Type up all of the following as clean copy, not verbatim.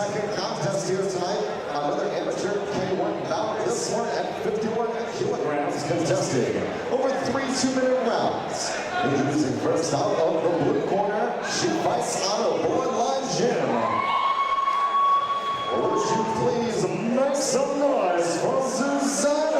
second contest here tonight. Another amateur K1 bout. This one at 51 kilograms contested over 3 2-minute rounds. Introducing first out of the blue corner, she fights on a bloodline gym. Would you please make some noise for Zuzanna?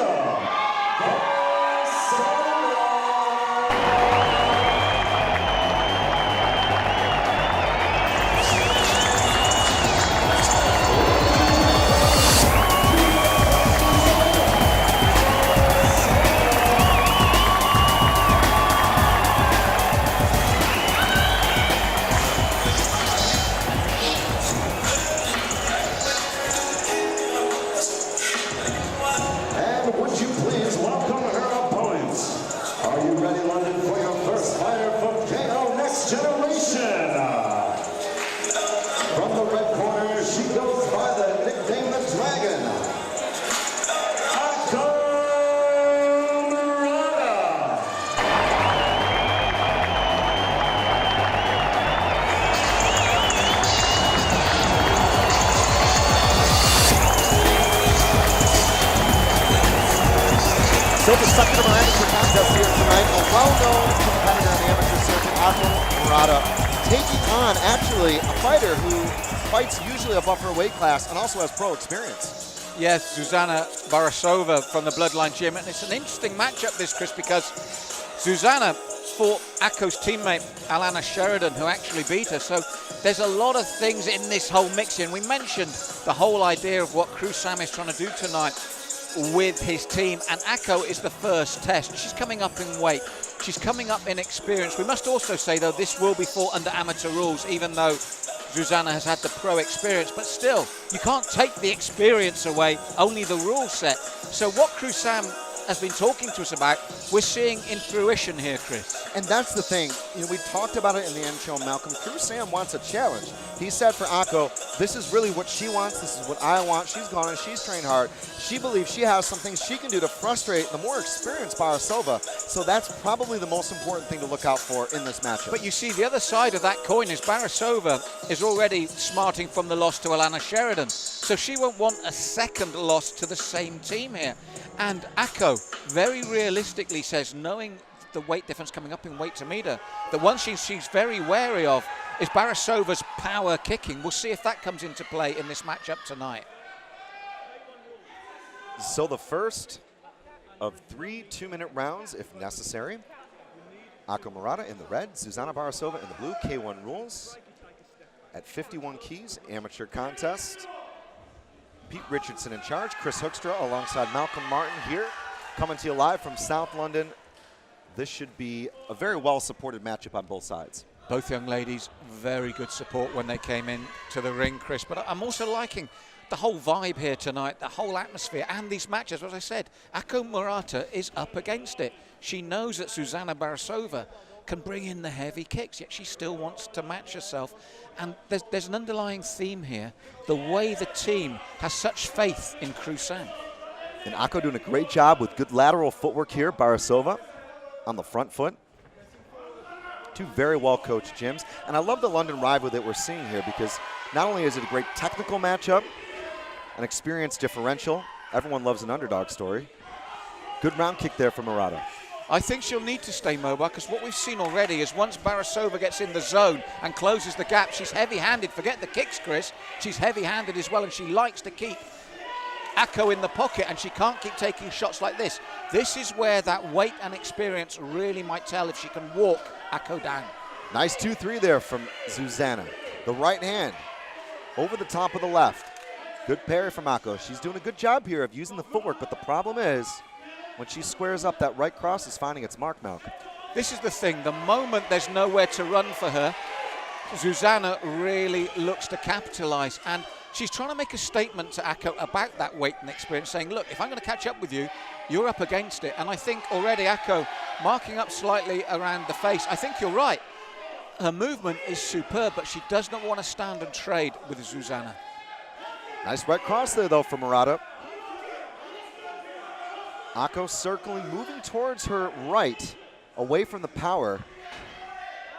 So the second of our amateur contest here tonight, a well-known competitor in the amateur circuit, MURATA, taking on actually a fighter who fights usually above her weight class and also has pro experience. Yes, Zuzanna BAROSOVA from the Bloodline Gym, and it's an interesting matchup this, Chris, because Zuzanna fought Ako's teammate Alana Sheridan, who actually beat her. So there's a lot of things in this whole mix-in. We mentioned the whole idea of what Cruz Sam is trying to do tonight with his team, and Ako is the first test. She's coming up in weight, she's coming up in experience. We must also say, though, this will be fought under amateur rules, even though Zuzanna has had the pro experience, but still, you can't take the experience away, only the rule set. So what Cruz Sam has been talking to us about, we're seeing in fruition here, Chris. And that's the thing. You know, we talked about it in the end show, Malcolm. Cruz Sam wants a challenge. He said for Ako, this is really what she wants. This is what I want. She's gone and she's trained hard. She believes she has some things she can do to frustrate the more experienced BAROSOVA. So that's probably the most important thing to look out for in this matchup. But you see, the other side of that coin is BAROSOVA is already smarting from the loss to Alana Sheridan. So she won't want a second loss to the same team here. And Ako very realistically says, knowing the weight difference coming up in weight to meet her, the one she's very wary of is BAROSOVA's power kicking. We'll see if that comes into play in this matchup tonight. So the first of 3 2-minute rounds, if necessary. Ako MURATA in the red, Zuzanna BAROSOVA in the blue. K1 rules at 51 keys, amateur contest. Pete Richardson in charge, Chris Hoekstra alongside Malcolm Martin here, coming to you live from South London. This should be a very well-supported matchup on both sides. Both young ladies, very good support when they came in to the ring, Chris. But I'm also liking the whole vibe here tonight, the whole atmosphere, and these matches. As I said, Ako MURATA is up against it. She knows that Zuzanna BAROSOVA can bring in the heavy kicks, yet she still wants to match herself. And there's an underlying theme here, the way the team has such faith in Cruz Sam. And Ako doing a great job with good lateral footwork here. BAROSOVA on the front foot. Two very well-coached gyms. And I love the London rivalry that we're seeing here, because not only is it a great technical matchup, an experience differential. Everyone loves an underdog story. Good round kick there from MURATA. I think she'll need to stay mobile, because what we've seen already is once BAROSOVA gets in the zone and closes the gap, she's heavy-handed. Forget the kicks, Chris. She's heavy-handed as well, and she likes to keep Ako in the pocket, and she can't keep taking shots like this. This is where that weight and experience really might tell if she can walk Ako down. Nice 2-3 there from Zuzanna. The right hand over the top of the left. Good parry from Ako. She's doing a good job here of using the footwork, but the problem is when she squares up, that right cross is finding its mark, Malcolm. This is the thing. The moment there's nowhere to run for her, Zuzanna really looks to capitalize, and she's trying to make a statement to Ako about that weight and experience, saying, look, if I'm going to catch up with you, you're up against it. And I think already Ako marking up slightly around the face. I think you're right. Her movement is superb, but she does not want to stand and trade with Zuzanna. Nice right cross there, though, from MURATA. Ako circling, moving towards her right, away from the power.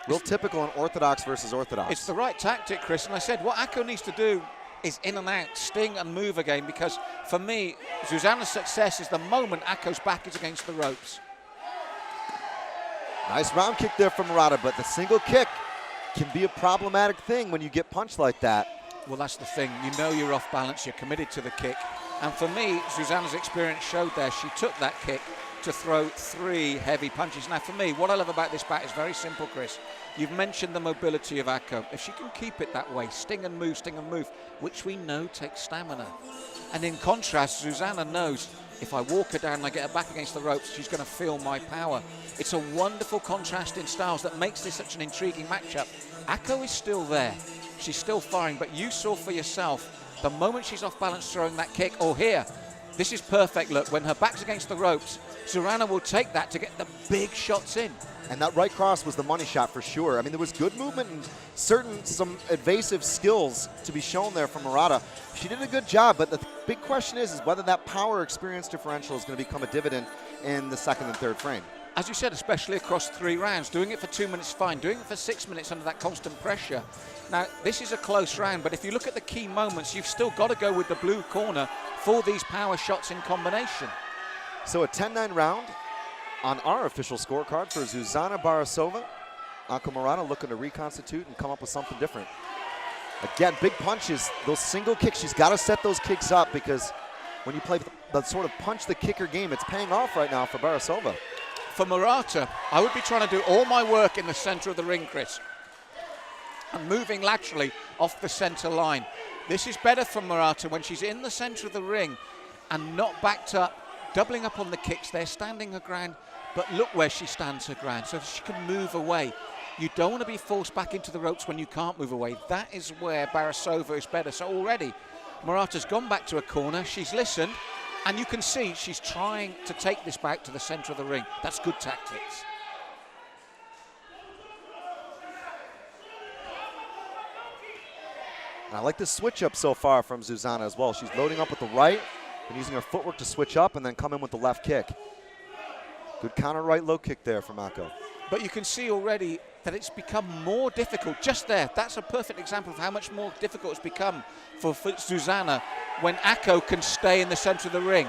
Real typical in orthodox versus orthodox. It's the right tactic, Chris. And I said what Ako needs to do is in and out, sting and move again, because for me, Zuzanna's success is the moment Ako's back is against the ropes. Nice round kick there from Murata, but the single kick can be a problematic thing when you get punched like that. Well, that's the thing. You know you're off balance, you're committed to the kick. And for me, Zuzanna's experience showed there. She took that kick to throw 3 heavy punches. Now, for me, what I love about this bout is very simple, Chris. You've mentioned the mobility of Ako. If she can keep it that way, sting and move, which we know takes stamina. And in contrast, Zuzanna knows if I walk her down and I get her back against the ropes, she's going to feel my power. It's a wonderful contrast in styles that makes this such an intriguing matchup. Ako is still there. She's still firing, but you saw for yourself, the moment she's off balance throwing that kick, or here, this is perfect, look, when her back's against the ropes, Zuzanna will take that to get the big shots in. And that right cross was the money shot for sure. I mean, there was good movement and some evasive skills to be shown there from Murata. She did a good job, but the big question is whether that power experience differential is going to become a dividend in the second and third frame. As you said, especially across 3 rounds, doing it for 2 minutes fine, doing it for 6 minutes under that constant pressure. Now, this is a close round, but if you look at the key moments, you've still got to go with the blue corner for these power shots in combination. So a 10-9 round on our official scorecard for Zuzanna Barosova. Ako Murata looking to reconstitute and come up with something different. Again, big punches, those single kicks, she's got to set those kicks up, because when you play the sort of punch the kicker game, it's paying off right now for Barosova. For Murata, I would be trying to do all my work in the center of the ring, Chris, and moving laterally off the center line. This is better for Murata when she's in the center of the ring and not backed up, doubling up on the kicks there, standing her ground, but look where she stands her ground, so she can move away. You don't want to be forced back into the ropes when you can't move away. That is where Barosova is better. So already, Murata's gone back to a corner, she's listened, and you can see she's trying to take this back to the center of the ring. That's good tactics. And I like the switch up so far from Zuzanna as well. She's loading up with the right and using her footwork to switch up and then come in with the left kick. Good counter right low kick there from Ako. But you can see already that it's become more difficult. Just there, that's a perfect example of how much more difficult it's become for Zuzanna when Ako can stay in the center of the ring.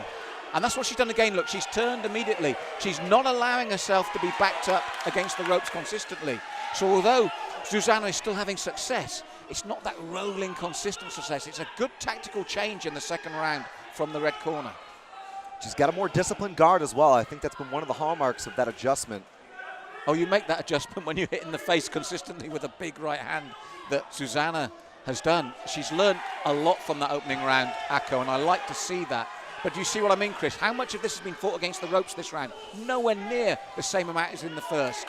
And that's what she's done again. Look, she's turned immediately. She's not allowing herself to be backed up against the ropes consistently. So although Zuzanna is still having success, it's not that rolling consistent success. It's a good tactical change in the second round from the red corner. She's got a more disciplined guard as well. I think that's been one of the hallmarks of that adjustment. Oh, you make that adjustment when you hit in the face consistently with a big right hand that Zuzanna has done. She's learned a lot from that opening round, Ako, and I like to see that. But do you see what I mean, Chris? How much of this has been fought against the ropes this round? Nowhere near the same amount as in the first.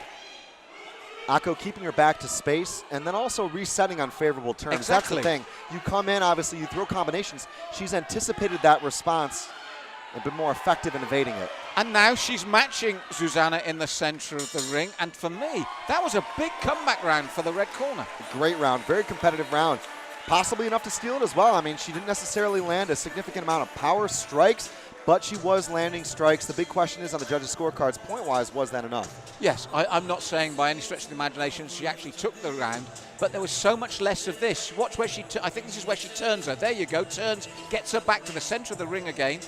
Ako keeping her back to space and then also resetting on favorable terms. Exactly. That's the thing. You come in, obviously, you throw combinations. She's anticipated that response and been more effective in evading it. And now she's matching Zuzanna in the center of the ring. And for me, that was a big comeback round for the red corner. Great round, very competitive round. Possibly enough to steal it as well. I mean, she didn't necessarily land a significant amount of power strikes, but she was landing strikes. The big question is on the judges' scorecards, point-wise, was that enough? Yes, I'm not saying by any stretch of the imagination she actually took the round, but there was so much less of this. Watch where I think this is where she turns her. There you go, turns, gets her back to the center of the ring again.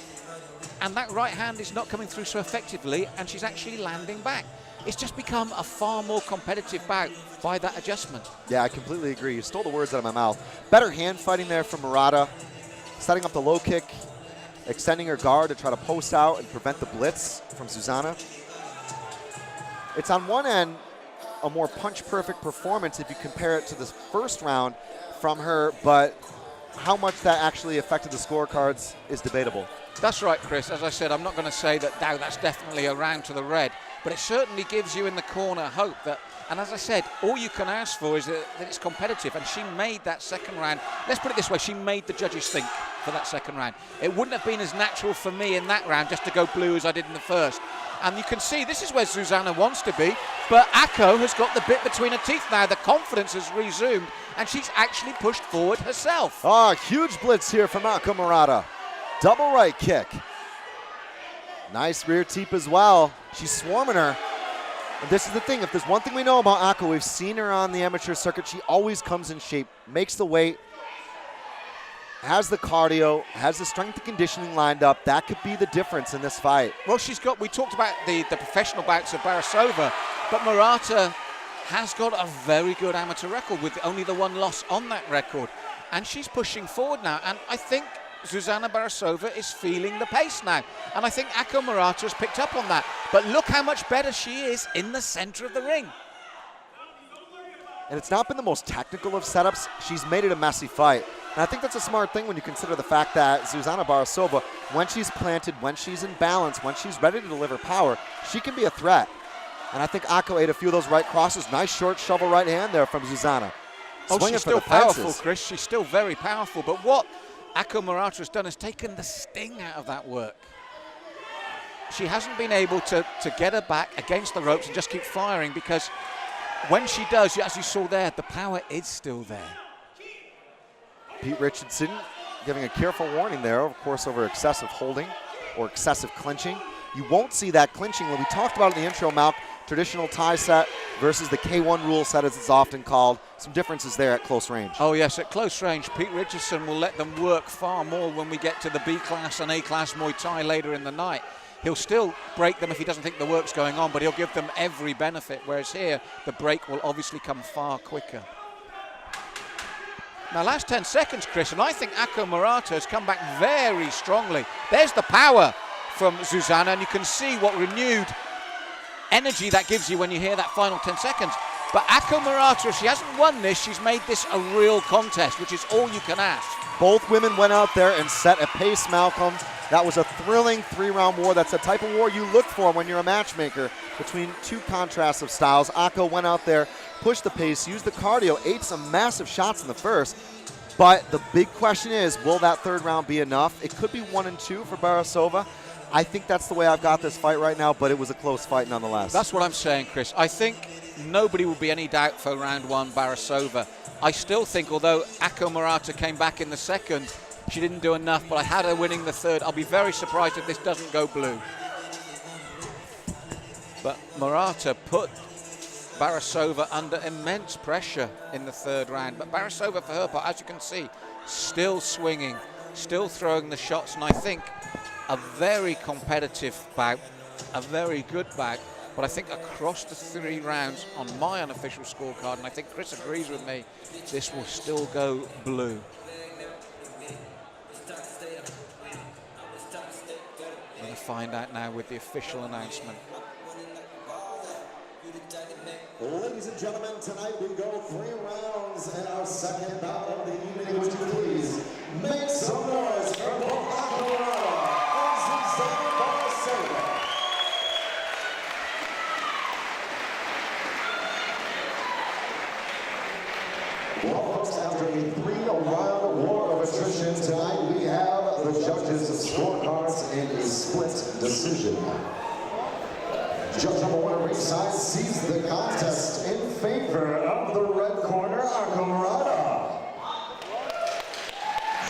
And that right hand is not coming through so effectively, and she's actually landing back. It's just become a far more competitive bout by that adjustment. Yeah, I completely agree. You stole the words out of my mouth. Better hand fighting there from Murata, setting up the low kick, extending her guard to try to post out and prevent the blitz from Zuzanna. It's on one end a more punch-perfect performance if you compare it to the first round from her, but how much that actually affected the scorecards is debatable. That's right, Chris. As I said, I'm not going to say that now that's definitely a round to the red, but it certainly gives you in the corner hope that, and as I said, all you can ask for is that it's competitive, and she made that second round. Let's put it this way, she made the judges think for that second round. It wouldn't have been as natural for me in that round just to go blue as I did in the first. And you can see this is where Zuzanna wants to be, but Ako has got the bit between her teeth now. The confidence has resumed, and she's actually pushed forward herself. Oh, huge blitz here from Ako Murata. Double right kick. Nice rear teep as well. She's swarming her. And this is the thing, if there's one thing we know about Ako, we've seen her on the amateur circuit, she always comes in shape, makes the weight. has the cardio, has the strength and conditioning lined up. That could be the difference in this fight. Well, we talked about the professional bouts of Barosova, but MURATA has got a very good amateur record with only the one loss on that record. And she's pushing forward now. And I think Zuzanna Barosova is feeling the pace now. And I think Ako MURATA has picked up on that. But look how much better she is in the center of the ring. And it's not been the most technical of setups. She's made it a messy fight. And I think that's a smart thing when you consider the fact that Zuzanna Barosova, when she's planted, when she's in balance, when she's ready to deliver power, she can be a threat. And I think Ako ate a few of those right crosses. Nice short shovel right hand there from Zuzanna. Oh, she's still powerful, Chris. She's still very powerful. But what Ako MURATA has done is taken the sting out of that work. She hasn't been able to get her back against the ropes and just keep firing, because when she does, as you saw there, the power is still there. Pete Richardson giving a careful warning there, of course, over excessive holding or excessive clinching. You won't see that clinching. When we talked about it in the intro, Malk, traditional tie set versus the K1 rule set, as it's often called. Some differences there at close range. Oh, yes, at close range, Pete Richardson will let them work far more when we get to the B-class and A-class Muay Thai later in the night. He'll still break them if he doesn't think the work's going on, but he'll give them every benefit, whereas here, the break will obviously come far quicker. Now, last 10 seconds, Chris, and I think Ako MURATA has come back very strongly. There's the power from Zuzanna, and you can see what renewed energy that gives you when you hear that final 10 seconds. But Ako MURATA, if she hasn't won this, she's made this a real contest, which is all you can ask. Both women went out there and set a pace, Malcolm. That was a thrilling 3-round war. That's the type of war you look for when you're a matchmaker between two contrasts of styles. Ako went out there, pushed the pace, used the cardio, ate some massive shots in the first. But the big question is, will that third round be enough? It could be 1 and 2 for Barosova. I think that's the way I've got this fight right now, but it was a close fight nonetheless. That's what I'm saying, Chris. I think nobody will be any doubt for round 1, Barosova. I still think, although Ako MURATA came back in the second, she didn't do enough, but I had her winning the third. I'll be very surprised if this doesn't go blue. But MURATA put Barosova under immense pressure in the third round. But Barosova, for her part, as you can see, still swinging, still throwing the shots, and I think a very competitive bout, a very good bout. But I think across the 3 rounds on my unofficial scorecard, and I think Chris agrees with me, this will still go blue. We're going to find out now with the official announcement. Ladies and gentlemen, tonight we go 3 rounds in our second bout of the evening. Would you please make some noise for both Ako MURATA and Zuzanna Barosova. Well, folks, after a 3-round war of attrition tonight, we have the judges' scorecards in a split decision. Judge number 1 ringside sees the contest in favor of the red corner, Ako MURATA.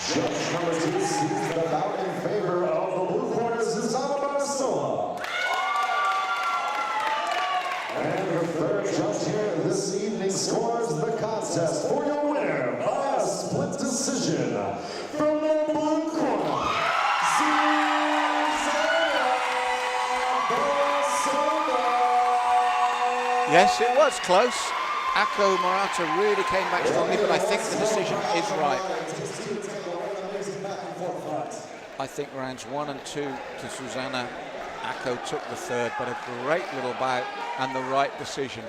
Judge number 2 sees the bout in favor of the blue corner, Zuzanna Barosova. And the third judge here this evening scores the contest for your winner by a split decision from the blue corner, Zuzanna Barosova. Yes, it was close. Ako MURATA really came back strongly, but I think the decision is right. I think rounds 1 and 2 to Zuzanna. Ako took the third, but a great little bout and the right decision.